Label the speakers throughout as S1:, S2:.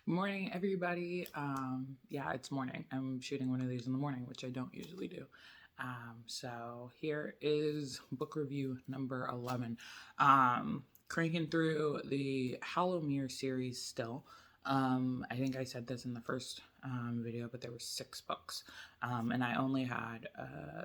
S1: Morning, everybody. Yeah, it's morning. I'm shooting one of these in the morning, which I don't usually do. So here is book review number 11. Cranking through the Halloween series still. I think I said this in the first video, but there were 6 books. And I only had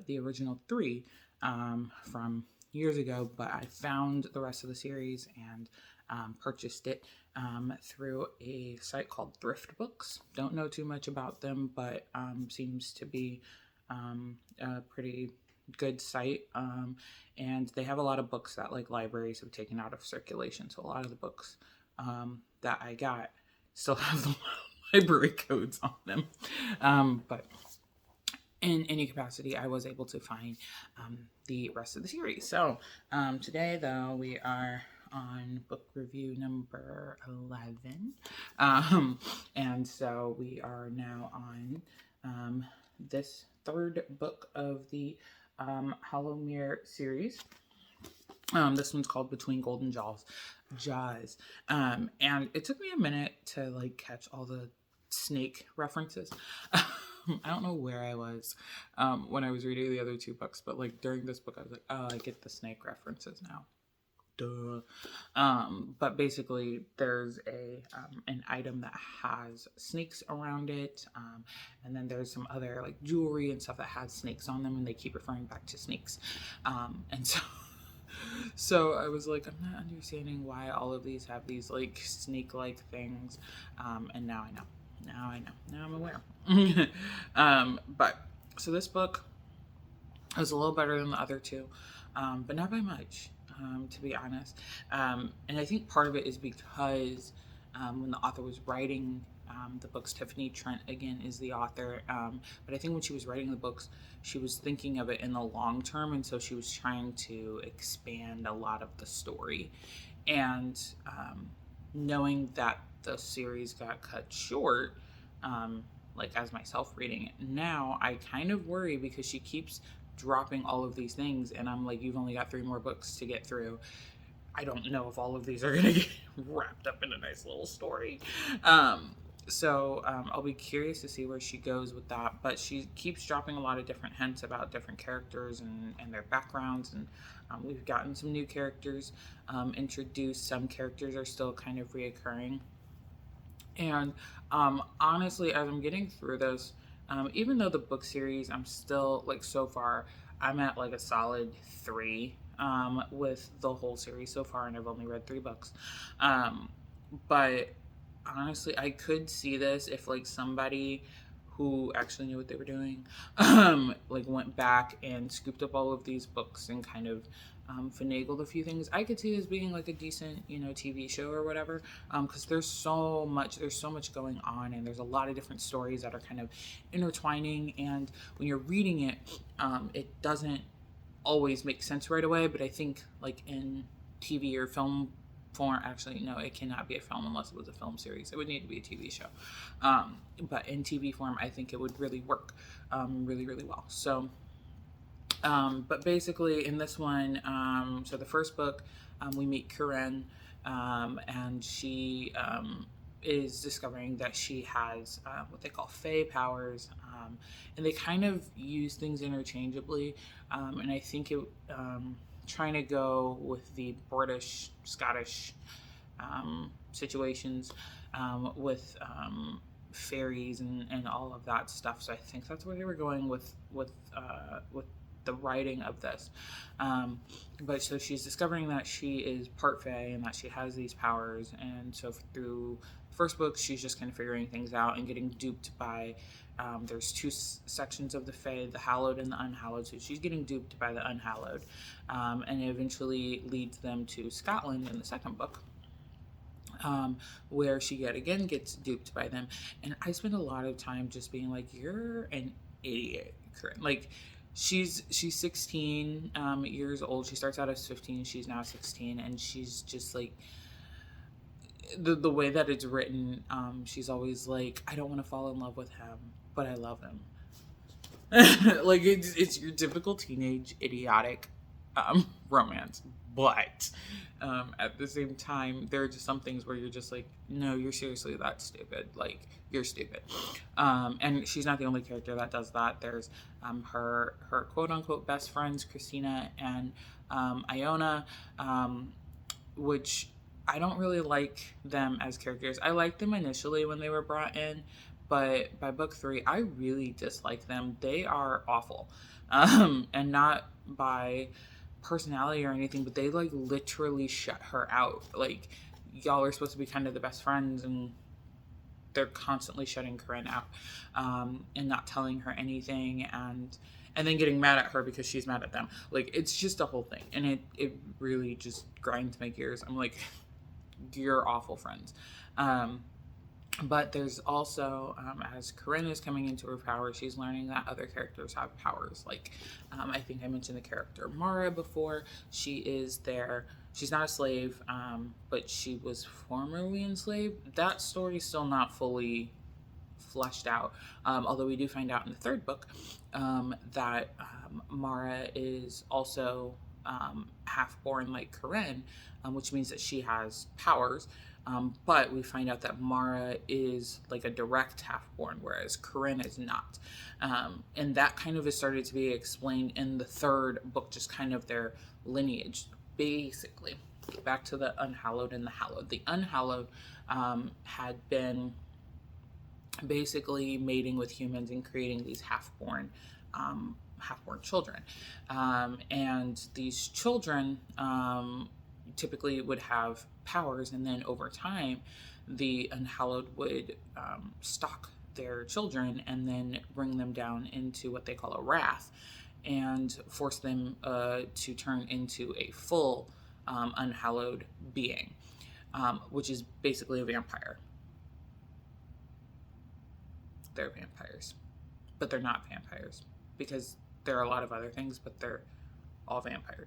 S1: the original 3 from years ago, but I found the rest of the series and purchased it through a site called Thrift Books. Don't know too much about them, but seems to be a pretty good site. And they have a lot of books that like libraries have taken out of circulation. So a lot of the books that I got still have the library codes on them. But in any capacity, I was able to find the rest of the series. So today, though, we are on book review number 11. And so we are now on this 3rd book of the Halloween series. This one's called Between Golden Jaws. And it took me a minute to like catch all the snake references. I don't know where I was when I was reading the other 2 books, but like during this book, I was like, oh, I get the snake references now. Duh. But basically, there's an item that has snakes around it, and then there's some other like jewelry and stuff that has snakes on them, and they keep referring back to snakes, and so I was like, I'm not understanding why all of these have these like snake-like things, and now I know. Now I'm aware. But so this book was a little better than the other 2, but not by much. To be honest. And I think part of it is because when the author was writing the books, Tiffany, Trent again is the author, but I think when she was writing the books, she was thinking of it in the long term, and so she was trying to expand a lot of the story. And knowing that the series got cut short, like as myself reading it now, I kind of worry because she keeps dropping all of these things, and I'm like, you've only got 3 more books to get through. I don't know if all of these are gonna get wrapped up in a nice little story. So I'll be curious to see where she goes with that, but she keeps dropping a lot of different hints about different characters and their backgrounds, and we've gotten some new characters introduced. Some characters are still kind of reoccurring, and honestly, as I'm getting through this, even though the book series, I'm still like so far, I'm at like a solid 3 with the whole series so far, and I've only read 3 books. But honestly, I could see this if like somebody who actually knew what they were doing like went back and scooped up all of these books and kind of finagled a few things. I could see this being like a decent, TV show or whatever, because there's so much going on, and there's a lot of different stories that are kind of intertwining. And when you're reading it, it doesn't always make sense right away. But I think like in TV or film form, actually no, it cannot be a film unless it was a film series. It would need to be a TV show. But in TV form, I think it would really work really, really well. So but basically in this one, so the first book, we meet Karen, and she is discovering that she has what they call fae powers, and they kind of use things interchangeably, and I think it trying to go with the British, Scottish situations with fairies and all of that stuff. So I think that's where they were going with the writing of this. But so she's discovering that she is part fae and that she has these powers. And so through the first book, she's just kind of figuring things out and getting duped by, there's 2 sections of the fae, the hallowed and the unhallowed. So she's getting duped by the unhallowed, and it eventually leads them to Scotland in the second book. Where she yet again gets duped by them. And I spend a lot of time just being like, you're an idiot, Corinne. Like, she's 16 years old. She starts out as 15. She's now 16, and she's just like, the way that it's written, she's always like, I don't want to fall in love with him, but I love him. Like, it's your typical teenage idiotic romance, But at the same time, there are just some things where you're just like, no, you're seriously that stupid. Like, you're stupid. And she's not the only character that does that. There's her quote unquote best friends, Christina and Iona, which I don't really like them as characters. I liked them initially when they were brought in, but by book 3, I really dislike them. They are awful. And not by personality or anything, but they like literally shut her out. Like, y'all are supposed to be kind of the best friends, and they're constantly shutting Corinne out, and not telling her anything, and then getting mad at her because she's mad at them. Like, it's just a whole thing, and it really just grinds my gears. I'm like, you're awful friends. But there's also, as Corinne is coming into her power, she's learning that other characters have powers. Like, I think I mentioned the character Mara before. She is there. She's not a slave, but she was formerly enslaved. That story's still not fully fleshed out. Although we do find out in the third book that Mara is also half-born like Corinne, which means that she has powers. But we find out that Mara is like a direct half-born, whereas Corinne is not. And that kind of has started to be explained in the third book, just kind of their lineage, basically. Back to the Unhallowed and the Hallowed. The Unhallowed had been basically mating with humans and creating these half-born children. And these children typically would have powers, and then over time, the Unhallowed would stalk their children and then bring them down into what they call a wrath and force them to turn into a full Unhallowed being, which is basically a vampire. They're vampires, but they're not vampires because there are a lot of other things, but they're all vampire.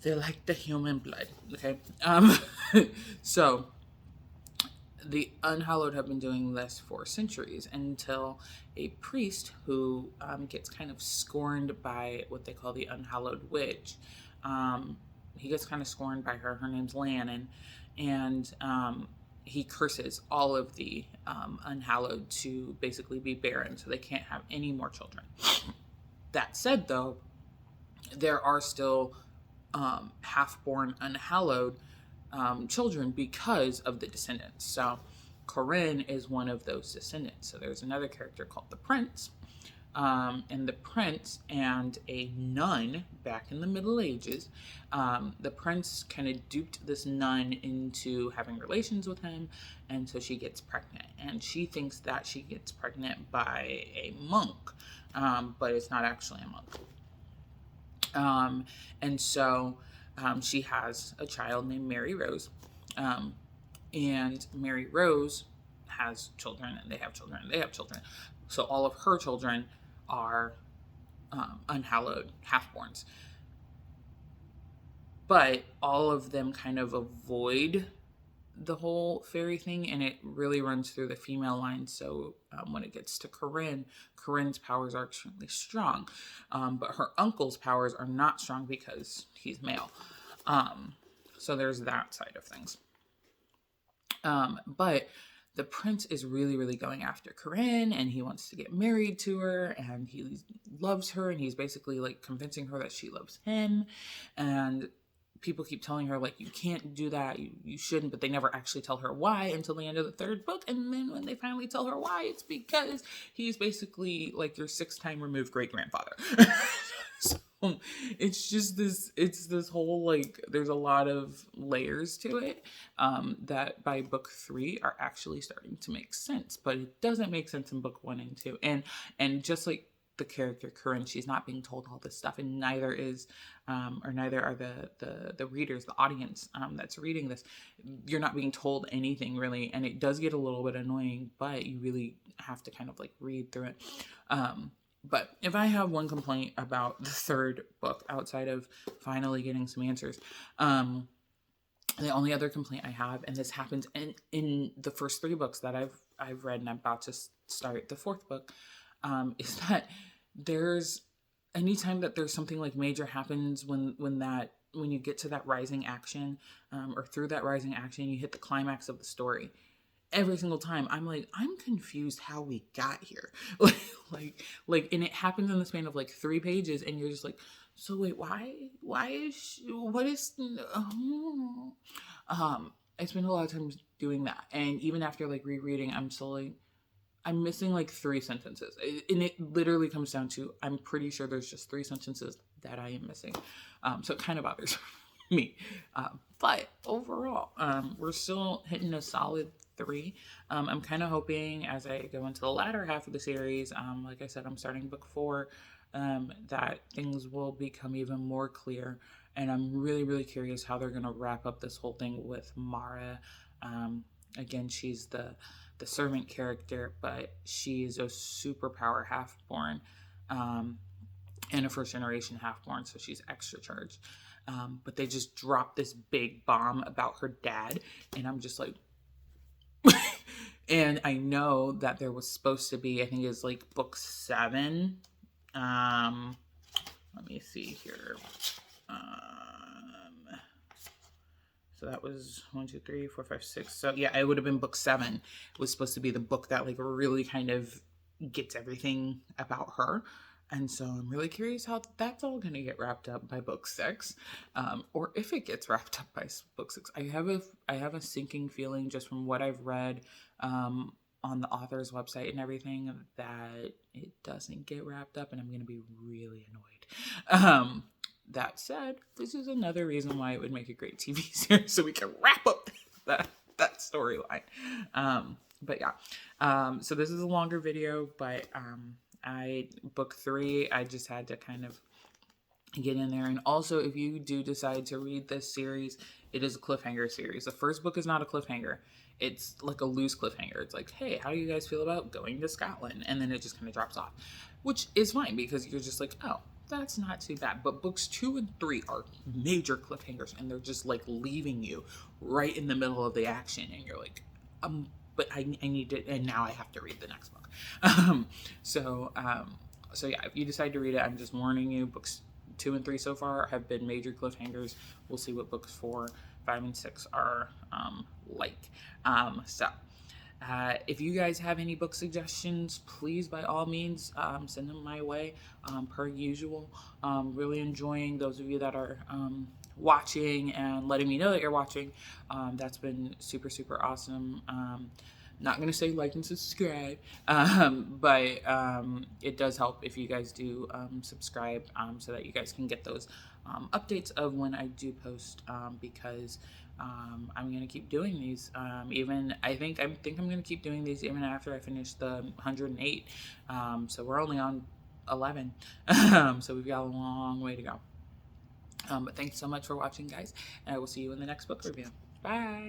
S1: They're like the human blood. Okay. So the Unhallowed have been doing this for centuries until a priest who gets kind of scorned by what they call the Unhallowed Witch. He gets kind of scorned by her. Her name's Lannon. And he curses all of the Unhallowed to basically be barren, so they can't have any more children. That said, though, there are still half-born Unhallowed children because of the descendants. So Corinne is one of those descendants. So there's another character called the Prince. And the Prince and a nun back in the Middle Ages, the Prince kind of duped this nun into having relations with him, and so she gets pregnant. And she thinks that she gets pregnant by a monk, but it's not actually a monk. And so she has a child named Mary Rose, and Mary Rose has children, and they have children, and they have children. So all of her children are Unhallowed half-borns. But all of them kind of avoid the whole fairy thing, and it really runs through the female line. So when it gets to Corinne's powers are extremely strong. But her uncle's powers are not strong because he's male. So there's that side of things. But the Prince is really, really going after Corinne, and he wants to get married to her, and he loves her, and he's basically like convincing her that she loves him. And people keep telling her, like, you can't do that, you shouldn't, but they never actually tell her why until the end of the third book. And then when they finally tell her why, it's because he's basically like your 6-time removed great-grandfather. So it's just this whole, like, there's a lot of layers to it that by book 3 are actually starting to make sense, but it doesn't make sense in book 1 and 2. And just like the character Corinne, she's not being told all this stuff, and neither are the readers, the audience that's reading this. You're not being told anything really, and it does get a little bit annoying, but you really have to kind of like read through it. But if I have one complaint about the third book, outside of finally getting some answers, the only other complaint I have, and this happens in the first 3 books that I've read, and I'm about to start the 4th book, is that there's anytime that there's something like major happens when that when you get to that rising action, or through that rising action, you hit the climax of the story. Every single time I'm like, I'm confused how we got here. And it happens in the span of like 3 pages, and you're just like, so wait, why is what is I spend a lot of time doing that, and even after like rereading, I'm still like, I'm missing like 3 sentences, and it literally comes down to, I'm pretty sure there's just 3 sentences that I am missing. So it kind of bothers me. But overall, we're still hitting a solid 3. I'm kind of hoping as I go into the latter half of the series, like I said, I'm starting book 4, that things will become even more clear. And I'm really, really curious how they're going to wrap up this whole thing with Mara. Again, she's the servant character, but she's a superpower half-born, and a first-generation half-born, so she's extra charged. But they just dropped this big bomb about her dad, and I'm just like, and I know that there was supposed to be, I think it's like book 7. Let me see here. So that was 1, 2, 3, 4, 5, 6. So yeah, it would have been book 7. It was supposed to be the book that like really kind of gets everything about her. And so I'm really curious how that's all going to get wrapped up by book 6, or if it gets wrapped up by book 6. I have a sinking feeling just from what I've read on the author's website and everything that it doesn't get wrapped up, and I'm going to be really annoyed. That said, this is another reason why it would make a great TV series, so we can wrap up that storyline. But yeah, so this is a longer video, but book 3, I just had to kind of get in there. And also, if you do decide to read this series, it is a cliffhanger series. The first book is not a cliffhanger. It's like a loose cliffhanger. It's like, hey, how do you guys feel about going to Scotland? And then it just kind of drops off, which is fine because you're just like, oh, that's not too bad. But books 2 and 3 are major cliffhangers, and they're just like leaving you right in the middle of the action, and you're like, but I need to, and now I have to read the next book. So yeah, if you decide to read it, I'm just warning you, books 2 and 3 so far have been major cliffhangers. We'll see what books 4, 5, and 6 are like. If you guys have any book suggestions, please, by all means, send them my way, per usual. Really enjoying those of you that are watching and letting me know that you're watching. That's been super, super awesome. Not going to say like and subscribe, but it does help if you guys do subscribe, so that you guys can get those updates of when I do post, because I'm going to keep doing these. I think I'm going to keep doing these even after I finish the 108. So we're only on 11. So we've got a long way to go. But thanks so much for watching, guys, and I will see you in the next book review. Bye.